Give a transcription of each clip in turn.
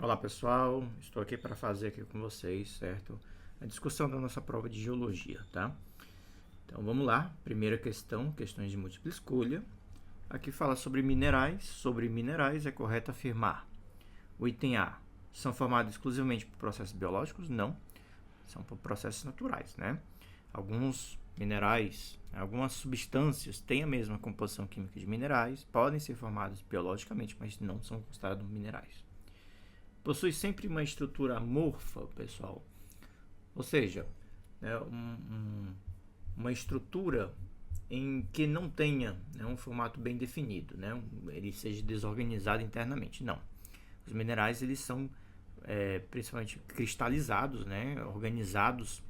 Olá pessoal, estou aqui para fazer aqui com vocês, certo? A discussão da nossa prova de geologia, tá? Então vamos lá, primeira questão, questões de múltipla escolha. Aqui fala sobre minerais. Sobre minerais é correto afirmar. O item A, são formados exclusivamente por processos biológicos? Não, são por processos naturais, né? Alguns minerais, algumas substâncias têm a mesma composição química de minerais, podem ser formados biologicamente, mas não são considerados minerais. Possui sempre uma estrutura amorfa, pessoal. Ou seja, né, uma estrutura em que não tenha, né, um formato bem definido, né, ele seja desorganizado internamente. Não. Os minerais eles são principalmente cristalizados, né, organizados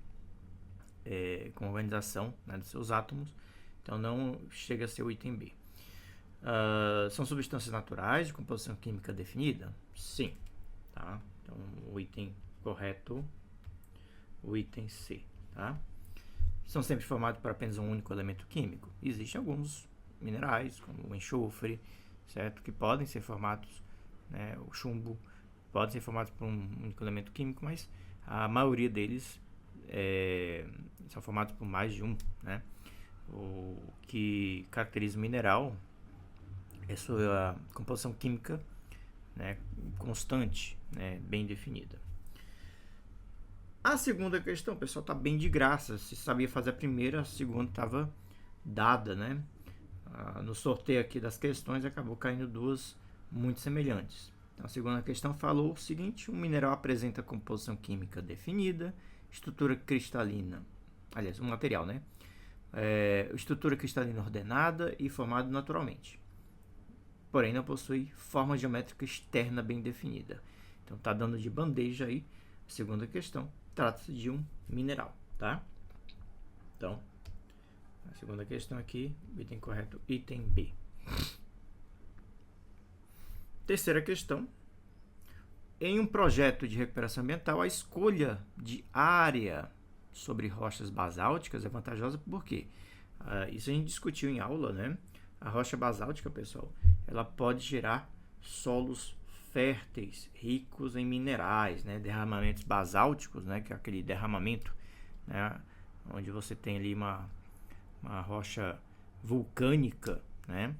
com organização, né, dos seus átomos. Então não chega a ser o item B. São substâncias naturais de composição química definida? Sim. Tá? Então, o item correto, o item C. Tá? São sempre formados por apenas um único elemento químico? Existem alguns minerais, como o enxofre, certo? Que podem ser formados, né, o chumbo, podem ser formados por um único elemento químico, mas a maioria deles são formados por mais de um. Né? O que caracteriza o mineral é sua composição química, né, constante, né, bem definida. A segunda questão, pessoal, está bem de graça. Se sabia fazer a primeira, a segunda estava dada, né? No sorteio aqui das questões acabou caindo duas muito semelhantes. Então, a segunda questão falou o seguinte: um mineral apresenta composição química definida, estrutura cristalina, aliás, um material, né? Estrutura cristalina ordenada e formado naturalmente. Porém, não possui forma geométrica externa bem definida. Então, está dando de bandeja aí. A segunda questão trata-se de um mineral, tá? Então, a segunda questão aqui, item correto, item B. Terceira questão. Em um projeto de recuperação ambiental, a escolha de área sobre rochas basálticas é vantajosa porque isso a gente discutiu em aula, né? A rocha basáltica, pessoal, ela pode gerar solos férteis, ricos em minerais, né? Derramamentos basálticos, né? Que é aquele derramamento, né? Onde você tem ali uma rocha vulcânica, né?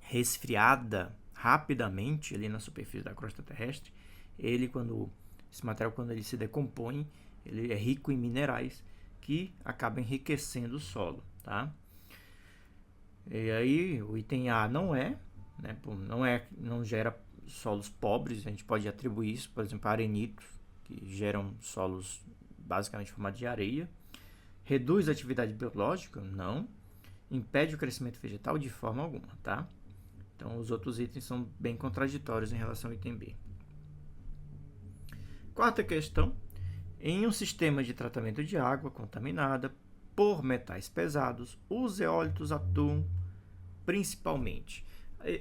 Resfriada rapidamente ali na superfície da crosta terrestre. Esse material, quando ele se decompõe, ele é rico em minerais que acabam enriquecendo o solo, tá? E aí o item A não é, né, não gera solos pobres. A gente pode atribuir isso, por exemplo, a arenitos, que geram solos basicamente formados de areia. Reduz a atividade biológica? Não. Impede o crescimento vegetal? De forma alguma, tá? Então os outros itens são bem contraditórios em relação ao item B. Quarta questão. Em um sistema de tratamento de água contaminada por metais pesados, os eólitos atuam principalmente.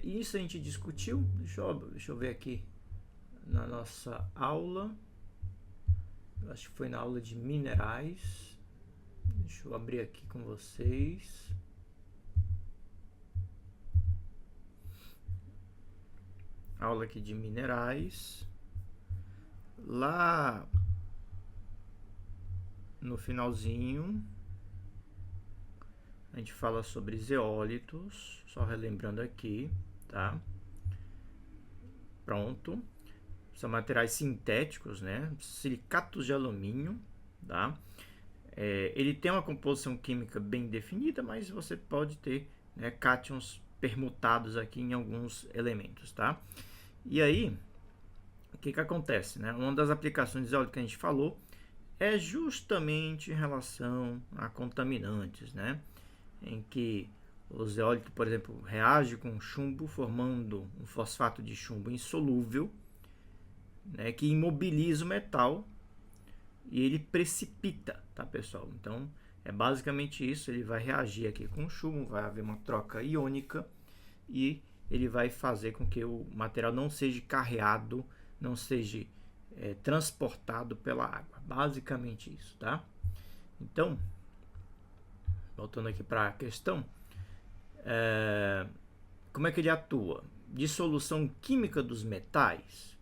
Isso a gente discutiu. Deixa eu ver aqui na nossa aula. Acho que foi na aula de minerais. Deixa eu abrir aqui com vocês. Aula aqui de minerais. Lá no finalzinho a gente fala sobre zeólitos, só relembrando aqui, tá? Pronto. São materiais sintéticos, né? Silicatos de alumínio, tá? Ele tem uma composição química bem definida, mas você pode ter, né, cátions permutados aqui em alguns elementos, tá? E aí, o que acontece, né? Uma das aplicações de zeólito que a gente falou é justamente em relação a contaminantes, né? Em que o zeólito, por exemplo, reage com chumbo, formando um fosfato de chumbo insolúvel, né, que imobiliza o metal e ele precipita, tá, pessoal? Então, é basicamente isso. Ele vai reagir aqui com o chumbo, vai haver uma troca iônica e ele vai fazer com que o material não seja carreado, não seja transportado pela água. Basicamente isso, tá? Então, voltando aqui para a questão, como é que ele atua? Dissolução química dos metais?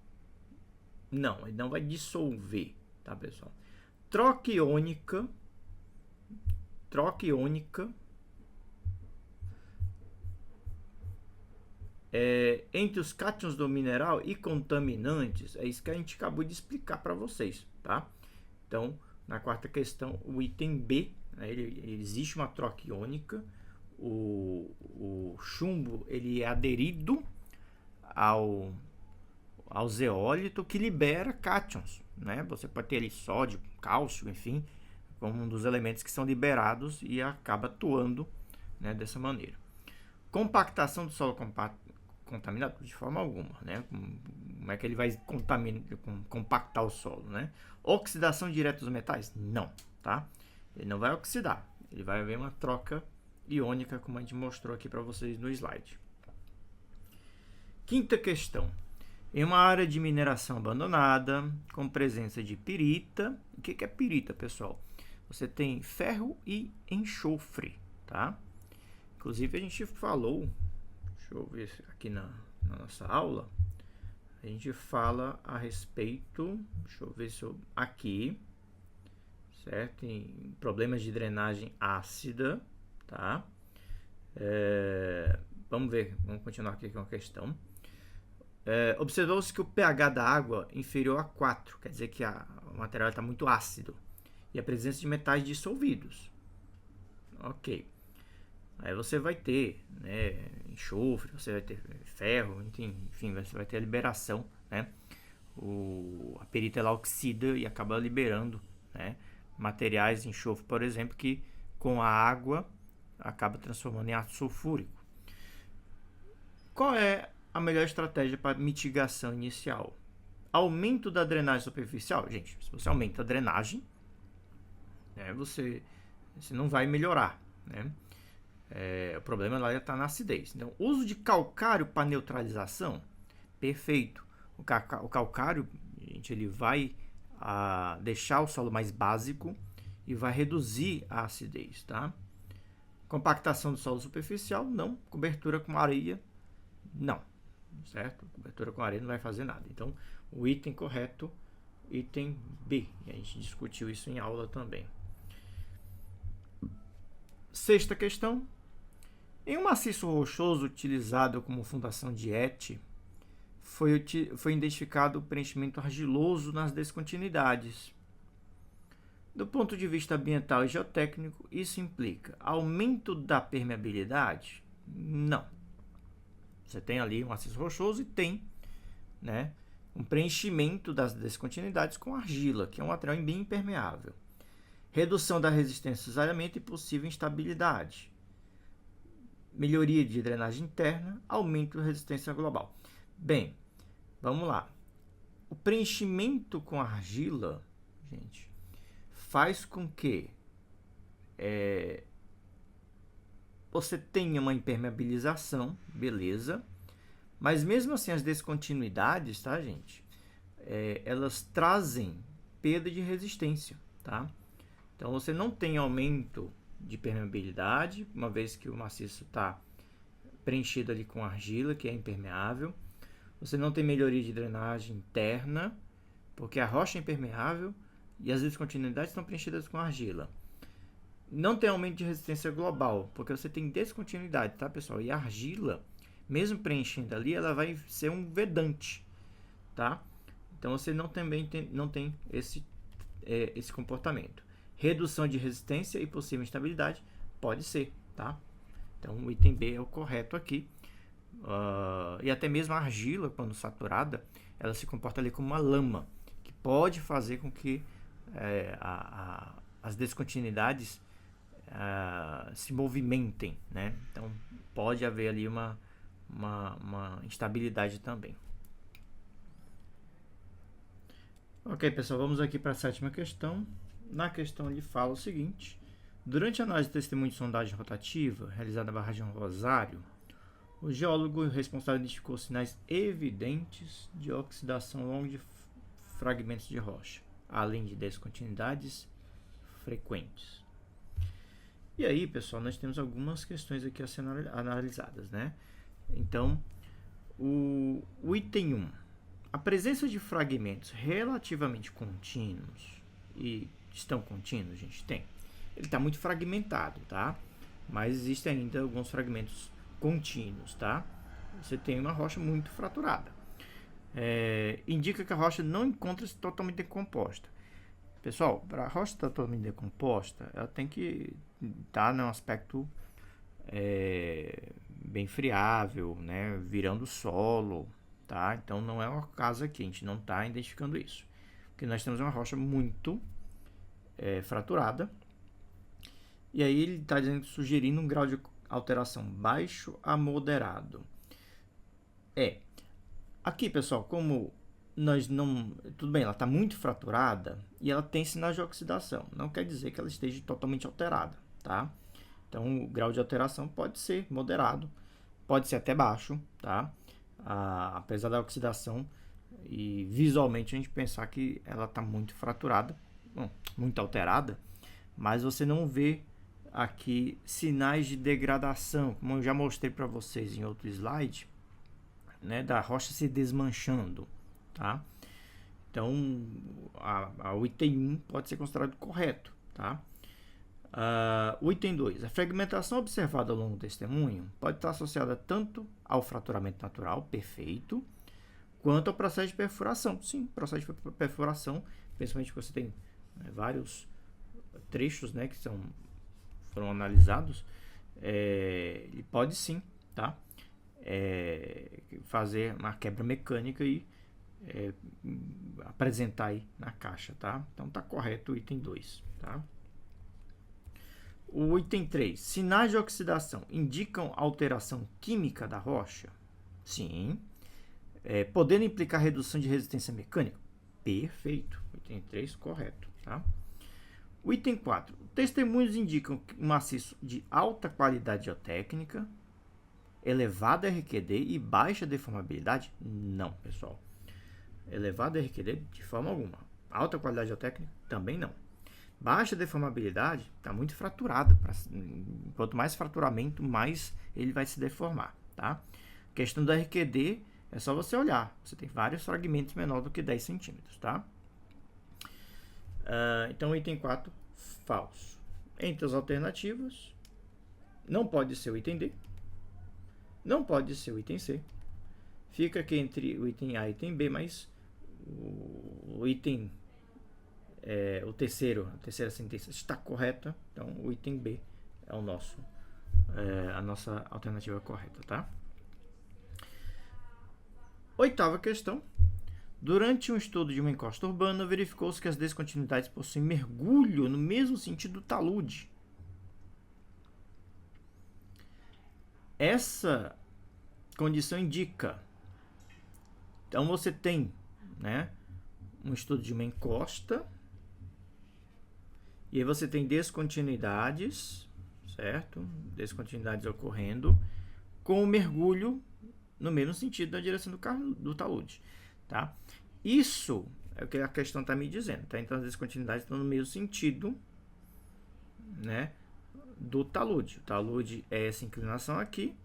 Não, ele não vai dissolver, tá, pessoal? Troca iônica entre os cátions do mineral e contaminantes, é isso que a gente acabou de explicar para vocês, tá? Então, na quarta questão, o item B, né, existe uma troca iônica, o chumbo ele é aderido ao zeólito que libera cátions, né? Você pode ter ali sódio, cálcio, enfim, como um dos elementos que são liberados e acaba atuando, né, dessa maneira. Compactação do solo contaminado? De forma alguma, né? Como é que ele vai compactar o solo, né? Oxidação direta dos metais? Não, tá? Ele não vai oxidar, ele vai haver uma troca iônica, como a gente mostrou aqui para vocês no slide. Quinta questão. Em uma área de mineração abandonada, com presença de pirita. O que é pirita, pessoal? Você tem ferro e enxofre, tá? Inclusive, a gente falou, deixa eu ver aqui na nossa aula, a gente fala a respeito, deixa eu ver se eu, aqui, certo? Em problemas de drenagem ácida, tá? Vamos ver, vamos continuar aqui com a questão. Observou-se que o pH da água é inferior a 4, quer dizer que o material está muito ácido, e a presença de metais dissolvidos. Ok. Aí você vai ter, né, enxofre, você vai ter ferro, enfim, você vai ter a liberação, né? A perita ela oxida e acaba liberando, né, materiais, enxofre, por exemplo, que com a água acaba transformando em ácido sulfúrico. Qual é a melhor estratégia para mitigação inicial? Aumento da drenagem superficial? Gente, se você aumenta a drenagem, né, você não vai melhorar, né? O problema lá já está na acidez. Então, uso de calcário para neutralização? Perfeito. O calcário, gente, ele vai deixar o solo mais básico e vai reduzir a acidez, tá? Compactação do solo superficial? Não. Cobertura com areia? Não. Certo? Cobertura com areia não vai fazer nada. Então, o item correto, item B. E a gente discutiu isso em aula também. Sexta questão. Em um maciço rochoso utilizado como fundação de ET, foi identificado o preenchimento argiloso nas descontinuidades. Do ponto de vista ambiental e geotécnico, isso implica aumento da permeabilidade? Não. Você tem ali um maciço rochoso e tem, né, um preenchimento das descontinuidades com argila, que é um material bem impermeável. Redução da resistência ao cisalhamento e possível instabilidade. Melhoria de drenagem interna, aumento da resistência global. Bem, vamos lá. O preenchimento com argila, gente, faz com que você tenha uma impermeabilização, beleza, mas mesmo assim as descontinuidades, tá, gente, elas trazem perda de resistência, tá? Então você não tem aumento de permeabilidade, uma vez que o maciço está preenchido ali com argila, que é impermeável. Você não tem melhoria de drenagem interna, porque a rocha é impermeável e as descontinuidades estão preenchidas com argila. Não tem aumento de resistência global, porque você tem descontinuidade, tá, pessoal? E a argila, mesmo preenchendo ali, ela vai ser um vedante, tá? Então você não tem esse comportamento. Redução de resistência e possível instabilidade pode ser, tá? Então o item B é o correto aqui. E até mesmo a argila, quando saturada, ela se comporta ali como uma lama, que pode fazer com que as descontinuidades se movimentem, né? Então pode haver ali uma instabilidade também. Ok, pessoal, vamos aqui para a sétima questão. Na questão ele fala o seguinte: durante a análise de testemunho de sondagem rotativa realizada na barragem Rosário, o geólogo responsável identificou sinais evidentes de oxidação ao longo de fragmentos de rocha, além de descontinuidades frequentes. E aí, pessoal, nós temos algumas questões aqui a serem analisadas, né? Então, o item 1. a presença de fragmentos relativamente contínuos, e estão contínuos, gente, tem. Ele está muito fragmentado, tá? Mas existem ainda alguns fragmentos contínuos, tá? Você tem uma rocha muito fraturada. Indica que a rocha não encontra-se totalmente decomposta. Pessoal, para a rocha estar totalmente decomposta, ela tem que estar num aspecto bem friável, né? Virando solo, tá? Então não é o caso aqui, a gente não está identificando isso. Porque nós temos uma rocha muito fraturada. E aí ele está sugerindo um grau de alteração baixo a moderado. Aqui, pessoal, como nós não... Tudo bem, ela está muito fraturada e ela tem sinais de oxidação. Não quer dizer que ela esteja totalmente alterada, tá? Então, o grau de alteração pode ser moderado, pode ser até baixo, tá? Apesar da oxidação e visualmente a gente pensar que ela está muito fraturada, muito alterada, mas você não vê aqui sinais de degradação, como eu já mostrei para vocês em outro slide, né, da rocha se desmanchando, tá? Então, o item 1 pode ser considerado correto, tá? O item 2, a fragmentação observada ao longo do testemunho pode estar associada tanto ao fraturamento natural, perfeito, quanto ao processo de perfuração. Sim, processo de perfuração, principalmente que você tem vários trechos, né, que foram analisados, ele pode sim, tá? Fazer uma quebra mecânica e apresentar aí na caixa, tá? Então tá correto o item 2, tá? O item 3, sinais de oxidação indicam alteração química da rocha? Sim. Podendo implicar redução de resistência mecânica? Perfeito. Item 3, correto, tá? O item 4, testemunhos indicam um maciço de alta qualidade geotécnica, elevada RQD e baixa deformabilidade? Não, pessoal. Elevada RQD de forma alguma. Alta qualidade geotécnica? Também não. Baixa deformabilidade está muito fraturada. Quanto mais fraturamento, mais ele vai se deformar, tá? Questão da RQD é só você olhar. Você tem vários fragmentos menor do que 10 centímetros, tá? Então, item 4, falso. Entre as alternativas, não pode ser o item D. Não pode ser o item C. Fica aqui entre o item A e o item B, mas o item... a terceira sentença está correta, então o item B é a nossa alternativa correta, tá? Oitava questão. Durante um estudo de uma encosta urbana, verificou-se que as descontinuidades possuem mergulho no mesmo sentido do talude. Essa condição indica... Então, você tem, né, um estudo de uma encosta... E aí você tem descontinuidades, certo? Descontinuidades ocorrendo com o mergulho no mesmo sentido da direção do talude, tá? Isso é o que a questão está me dizendo, tá? Então as descontinuidades estão no mesmo sentido, né, do talude. O talude é essa inclinação aqui.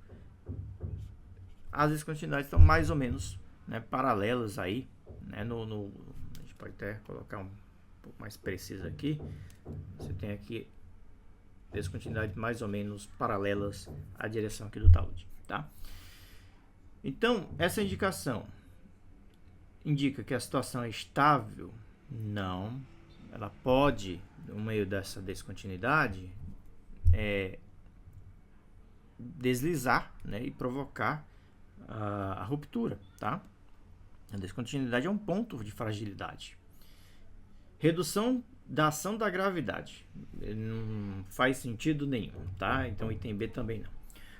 As descontinuidades estão mais ou menos, né, paralelas aí, né, a gente pode até colocar um pouco mais preciso aqui. Você tem aqui descontinuidades mais ou menos paralelas à direção aqui do talude, tá? Então, essa indicação indica que a situação é estável? Não. Ela pode, no meio dessa descontinuidade, deslizar, né, e provocar a ruptura, tá? A descontinuidade é um ponto de fragilidade. Redução da ação da gravidade. Não faz sentido nenhum, tá? Então, item B também não.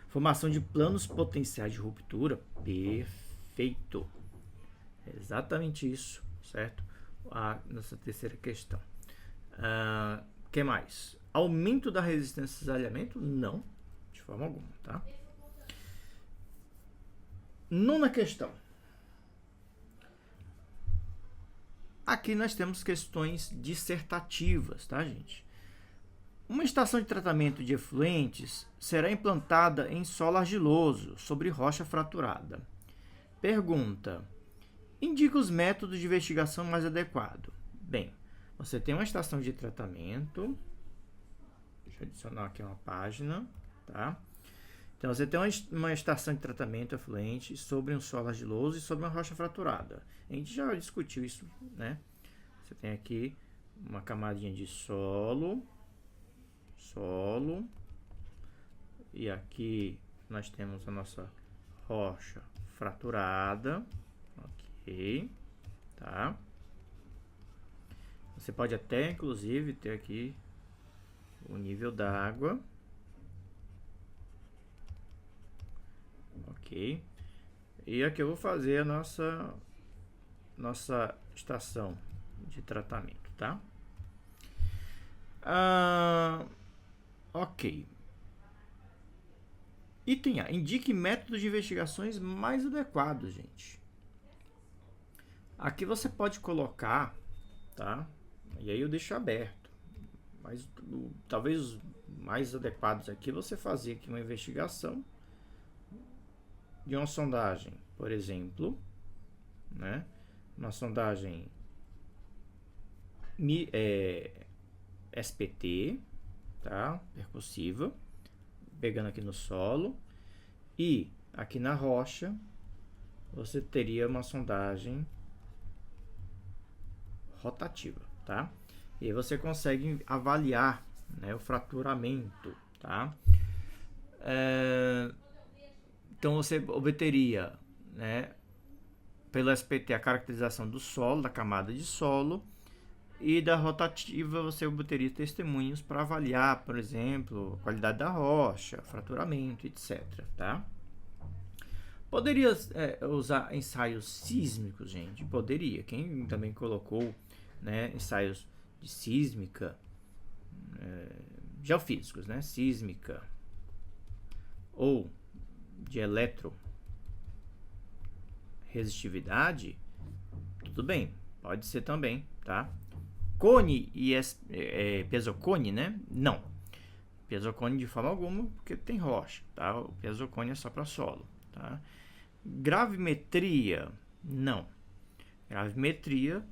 Formação de planos potenciais de ruptura. Perfeito. É exatamente isso, certo? A nossa terceira questão. Que mais? Aumento da resistência a cisalhamento? Não, de forma alguma, tá? Nona questão. Aqui nós temos questões dissertativas, tá, gente? Uma estação de tratamento de efluentes será implantada em solo argiloso, sobre rocha fraturada. Pergunta: Indica os métodos de investigação mais adequados. Bem, você tem uma estação de tratamento. Deixa eu adicionar aqui uma página, tá? Então, você tem uma estação de tratamento efluente sobre um solo argiloso e sobre uma rocha fraturada. A gente já discutiu isso, né? Você tem aqui uma camadinha de solo, e aqui nós temos a nossa rocha fraturada, ok, tá? Você pode até, inclusive, ter aqui o nível da água. Ok. E aqui eu vou fazer a nossa estação de tratamento, tá? Ok. Item A. Indique métodos de investigações mais adequados, gente. Aqui você pode colocar, tá? E aí eu deixo aberto. Mas talvez os mais adequados aqui você fazer aqui uma investigação de uma sondagem, por exemplo, né? Uma sondagem SPT, tá? Percussiva, pegando aqui no solo, e aqui na rocha você teria uma sondagem rotativa, tá? E aí você consegue avaliar, né, o fraturamento, tá? Então você obteria, né, pelo SPT a caracterização do solo, da camada de solo, e da rotativa você obteria testemunhos para avaliar, por exemplo, a qualidade da rocha, fraturamento, etc. Tá? Poderia usar ensaios sísmicos, gente? Poderia. Quem também colocou, né, ensaios de sísmica, geofísicos, né, sísmica, ou de eletroresistividade, tudo bem, pode ser também, tá? Cone e pesocone, né? Não. Pesocone de forma alguma, porque tem rocha, tá? O pesocone é só para solo, tá? Gravimetria, não. Gravimetria,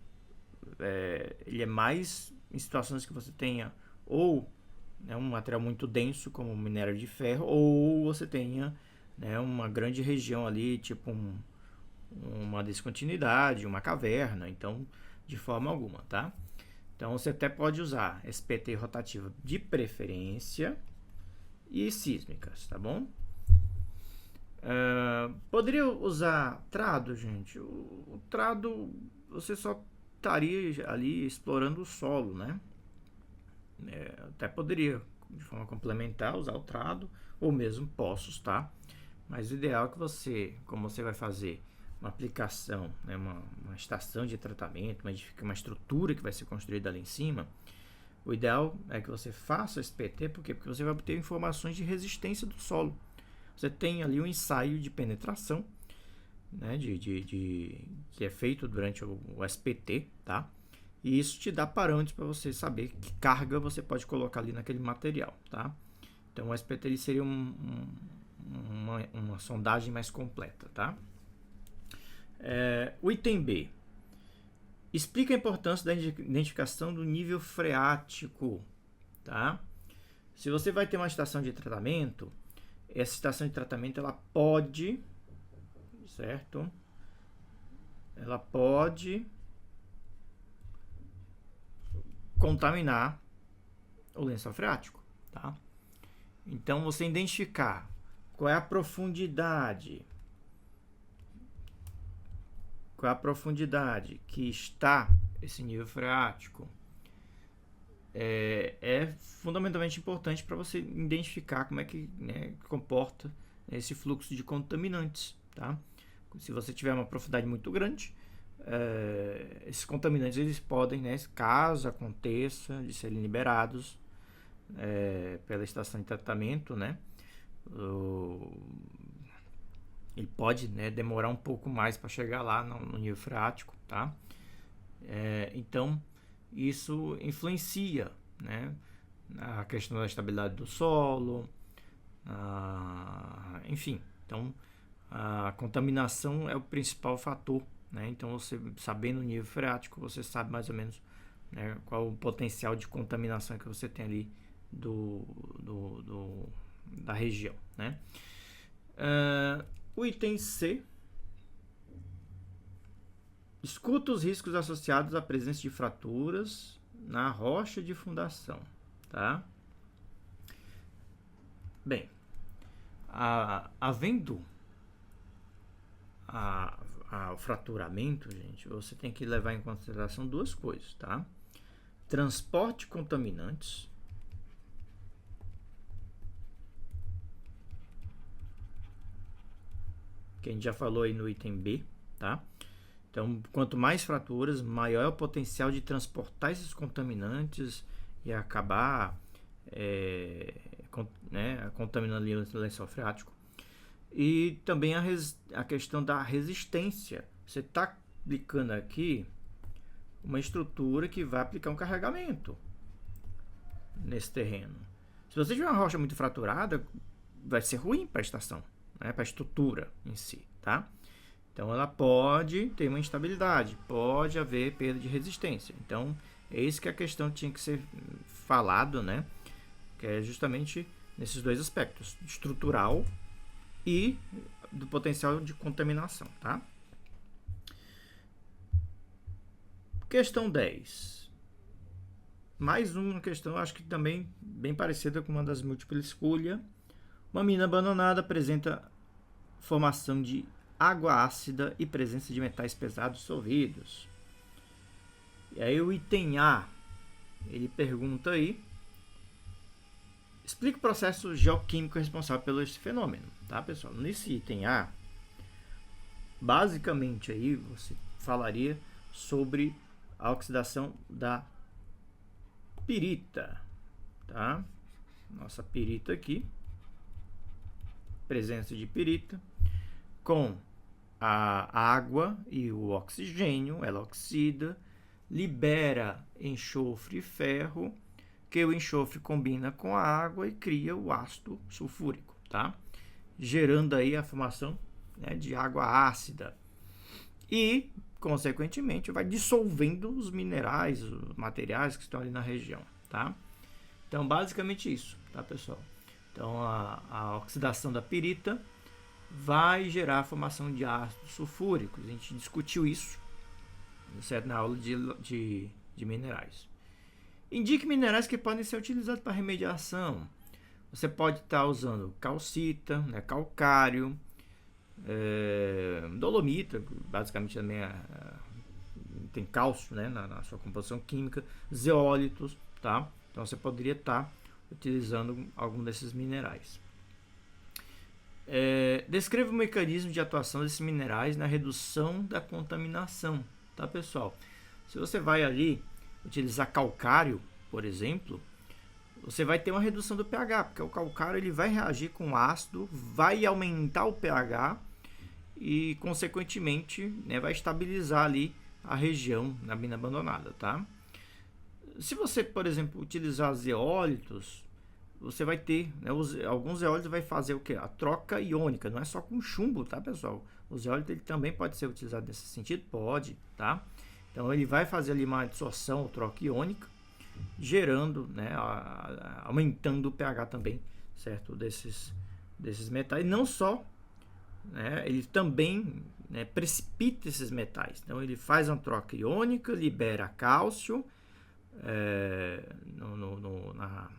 ele é mais em situações que você tenha ou, né, um material muito denso, como minério de ferro, ou você tenha, né, uma grande região ali, tipo uma descontinuidade, uma caverna, então, de forma alguma, tá? Então, você até pode usar SPT rotativa de preferência e sísmicas, tá bom? Poderia usar trado, gente? O trado, você só estaria ali explorando o solo, né? Até poderia, de forma complementar, usar o trado ou mesmo poços, tá? Mas o ideal é que você, como você vai fazer uma aplicação, né, uma estação de tratamento, uma estrutura que vai ser construída ali em cima, o ideal é que você faça esse PT, por quê? Porque você vai obter informações de resistência do solo. Você tem ali um ensaio de penetração, né, que é feito durante o SPT, tá? E isso te dá parâmetros para você saber que carga você pode colocar ali naquele material, tá? Então o SPT ele seria uma sondagem mais completa, tá? O item B. Explica a importância da identificação do nível freático, tá? Se você vai ter uma estação de tratamento, essa estação de tratamento ela pode, certo? Ela pode contaminar o lençol freático, tá? Então você identificar qual é a profundidade que está esse nível freático é fundamentalmente importante para você identificar como é que, né, comporta esse fluxo de contaminantes, tá? Se você tiver uma profundidade muito grande, esses contaminantes eles podem, né, caso aconteça de serem liberados pela estação de tratamento, né, ele pode, né, demorar um pouco mais para chegar lá no nível freático, tá? Então isso influencia, né, a questão da estabilidade do solo, enfim. Então a contaminação é o principal fator, né? Então, você sabendo o nível freático, você sabe mais ou menos, né, qual o potencial de contaminação que você tem ali da região, né? O item C: escuta os riscos associados à presença de fraturas na rocha de fundação, tá? Bem, havendo o fraturamento, gente, você tem que levar em consideração duas coisas, tá? Transporte de contaminantes, que a gente já falou aí no item B, tá? Então, quanto mais fraturas, maior é o potencial de transportar esses contaminantes e acabar contaminando ali o lençol freático. E também a questão da resistência. Você está aplicando aqui uma estrutura que vai aplicar um carregamento nesse terreno. Se você tiver uma rocha muito fraturada, vai ser ruim para a estação, né, para a estrutura em si, tá? Então ela pode ter uma instabilidade, pode haver perda de resistência. Então é isso que a questão tinha que ser falado, né? Que é justamente nesses dois aspectos, estrutural e do potencial de contaminação, tá? Questão 10. Mais uma questão, acho que também bem parecida com uma das múltiplas escolha. Uma mina abandonada apresenta formação de água ácida e presença de metais pesados dissolvidos. E aí o item A, ele pergunta aí: explica o processo geoquímico responsável pelo esse fenômeno, tá, pessoal? Nesse item A, basicamente aí você falaria sobre a oxidação da pirita, tá? Nossa pirita aqui, presença de pirita com a água e o oxigênio, ela oxida, libera enxofre e ferro, que o enxofre combina com a água e cria o ácido sulfúrico, tá? Gerando aí a formação, né, de água ácida e, consequentemente, vai dissolvendo os minerais, os materiais que estão ali na região, tá? Então, basicamente isso, tá, pessoal? Então, a oxidação da pirita vai gerar a formação de ácidos sulfúricos. A gente discutiu isso, certo, na aula de minerais. Indique minerais que podem ser utilizados para remediação. Você pode estar usando calcita, né, calcário, dolomita, basicamente também tem cálcio, né, na sua composição química, zeólitos, tá? Então você poderia estar utilizando algum desses minerais. Descreva o mecanismo de atuação desses minerais na redução da contaminação, tá, pessoal? Se você vai ali utilizar calcário, por exemplo, você vai ter uma redução do pH, porque o calcário ele vai reagir com ácido, vai aumentar o pH e, consequentemente, né, vai estabilizar ali a região na mina abandonada, tá? Se você, por exemplo, utilizar zeólitos, você vai ter, né, alguns zeólitos vai fazer o quê? A troca iônica, não é só com chumbo, tá, pessoal? O zeólito ele também pode ser utilizado nesse sentido? Pode, tá? Então ele vai fazer ali uma absorção ou troca iônica, gerando, né, aumentando o pH também, certo? Desses metais. Não só, né, ele também, né, precipita esses metais. Então ele faz uma troca iônica, libera cálcio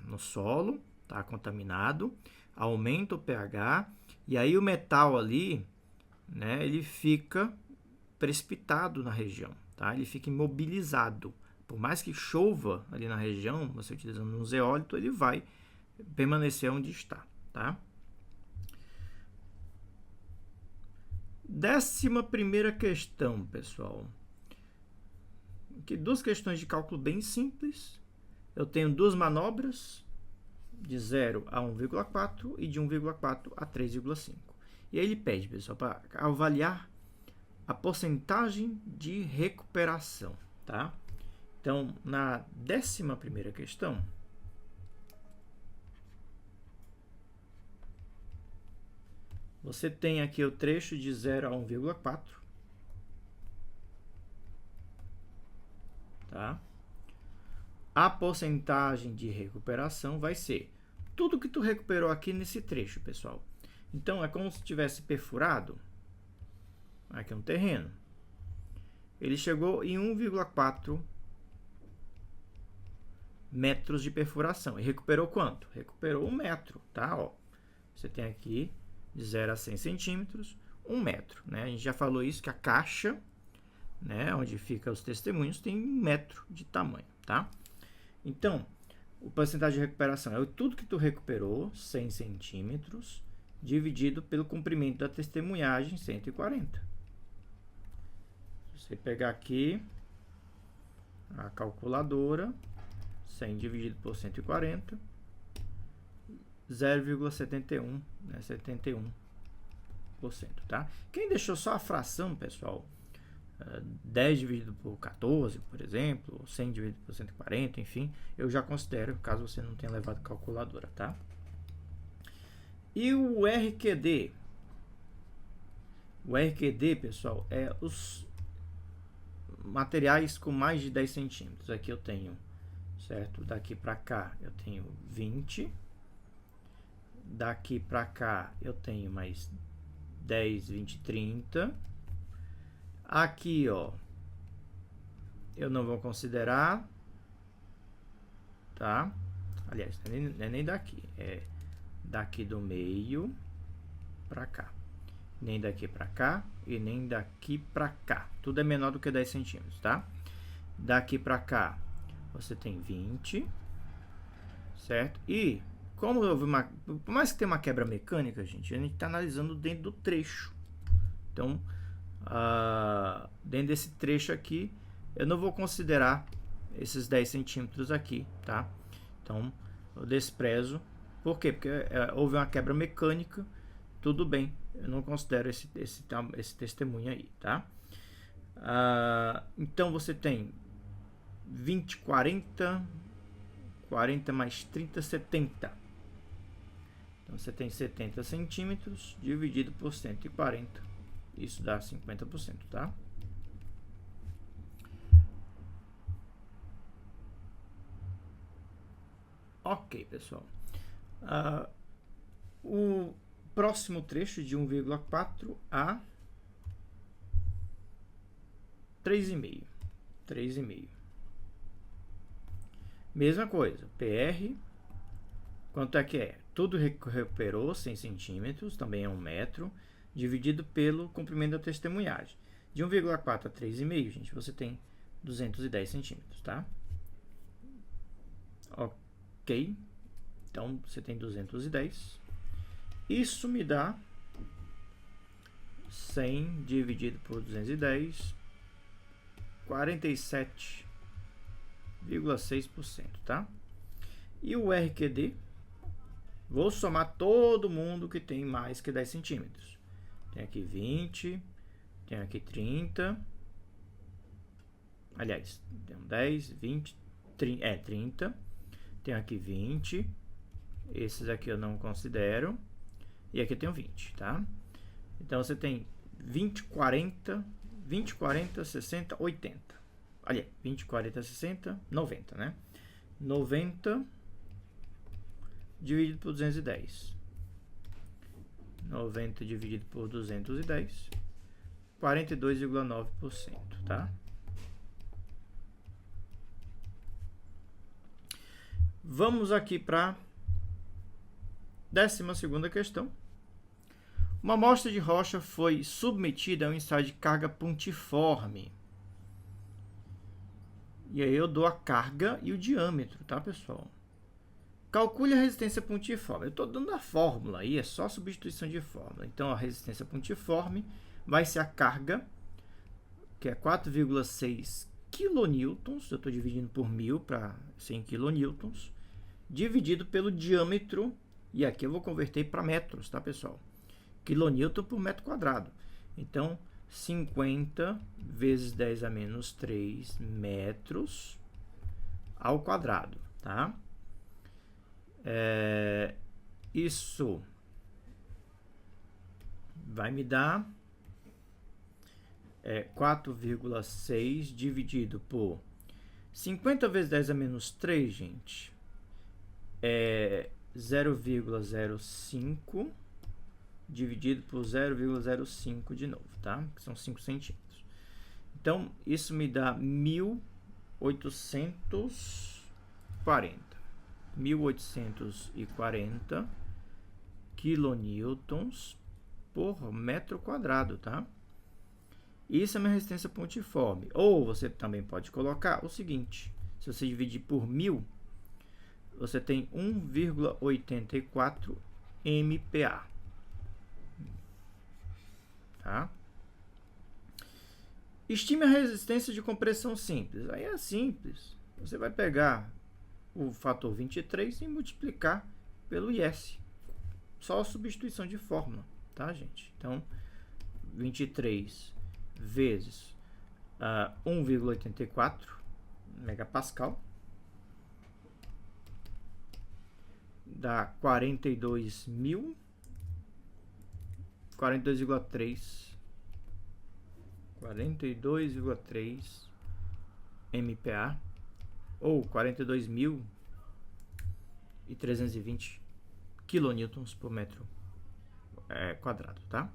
no solo, tá, contaminado, aumenta o pH e aí o metal ali, né, ele fica precipitado na região, tá? Ele fica imobilizado. Por mais que chova ali na região, você utilizando um zeólito, ele vai permanecer onde está, tá? 11ª questão, pessoal. Aqui, duas questões de cálculo bem simples. Eu tenho duas manobras de 0 a 1,4 e de 1,4 a 3,5. E aí ele pede, pessoal, para avaliar a porcentagem de recuperação, tá? Então, na 11ª questão, você tem aqui o trecho de 0 a 1,4 tá? A porcentagem de recuperação vai ser tudo que tu recuperou aqui nesse trecho, pessoal. Então, é como se tivesse perfurado aqui um terreno. Ele chegou em 1,4 metros de perfuração. E recuperou quanto? Recuperou 1 metro, tá? Ó, você tem aqui de 0 a 100 centímetros, 1 metro, né? A gente já falou isso, que a caixa, né, onde ficam os testemunhos, tem 1 metro de tamanho, tá? Então, o porcentagem de recuperação é tudo que tu recuperou, 100 centímetros, dividido pelo comprimento da testemunhagem, 140. Se você pegar aqui a calculadora, 100 dividido por 140, 0,71, né, 71%, tá? Quem deixou só a fração, pessoal, 10 dividido por 14, por exemplo, 100 dividido por 140, enfim, eu já considero, caso você não tenha levado calculadora, tá? E o RQD? O RQD, pessoal, é os materiais com mais de 10 centímetros. Aqui eu tenho, certo? Daqui para cá eu tenho 20. Daqui para cá eu tenho mais 10, 20, 30. Aqui, ó, eu não vou considerar, tá? Aliás, não é nem daqui, é daqui do meio para cá. Nem daqui para cá e nem daqui para cá. Tudo é menor do que 10 centímetros, tá? Daqui para cá, você tem 20, certo? E, como houve por mais que tenha uma quebra mecânica, gente, a gente está analisando dentro do trecho. Então, dentro desse trecho aqui, eu não vou considerar esses 10 centímetros aqui, tá? Então, eu desprezo. Por quê? Porque houve uma quebra mecânica, tudo bem, eu não considero esse testemunho aí, tá? Então, você tem 20, 40, 40 mais 30, 70. Então, você tem 70 centímetros dividido por 140. Isso dá 50%, tá? Ok, pessoal. O próximo trecho de 1,4 a 3,5. 3,5. Mesma coisa. PR. Quanto é que é? Tudo recuperou 100 centímetros, também é 1 metro, dividido pelo comprimento da testemunhagem. De 1,4 a 3,5, gente, você tem 210 centímetros, tá? Ok. Então, você tem 210. Isso me dá 100 dividido por 210, 47,6%, tá? E o RQD, vou somar todo mundo que tem mais que 10 centímetros. Tem aqui 20, tem aqui 30. Aliás, tem 10, 20, 30. Tem aqui 20. Esses aqui eu não considero. E aqui eu tenho 20, tá? Então, você tem 20, 40, 20, 40, 60, 80. Olha, 20, 40, 60, 90, né? 90 dividido por 210. 90 dividido por 210. 42,9%, tá? Vamos aqui para a 12ª questão. Uma amostra de rocha foi submetida a um ensaio de carga pontiforme. E aí eu dou a carga e o diâmetro, tá, pessoal? Calcule a resistência pontiforme. Eu estou dando a fórmula aí, é só substituição de fórmula. Então, a resistência pontiforme vai ser a carga, que é 4,6 kN. Eu estou dividindo por 1000 para 100 kN. Dividido pelo diâmetro. E aqui eu vou converter para metros, tá, pessoal? Quilonewton por metro quadrado. Então, 50 vezes 10 a menos 3 metros ao quadrado, tá? Isso vai me dar 4,6 dividido por 50 vezes 10 a menos 3, gente, é 0,05 dividido por 0,05 de novo, tá? Que são 5 centímetros. Então, isso me dá 1.840 quilonewtons por metro quadrado, tá? Isso é minha resistência pontiforme. Ou você também pode colocar o seguinte: se você dividir por 1000, você tem 1,84 MPa. Tá? Estime a resistência de compressão simples. Aí é simples. Você vai pegar o fator 23 e multiplicar pelo IS. Só a substituição de fórmula, tá, gente? Então, 23 vezes 1,84 megapascal dá 42,3 MPa ou 42.320 quilonewtons por metro quadrado, tá?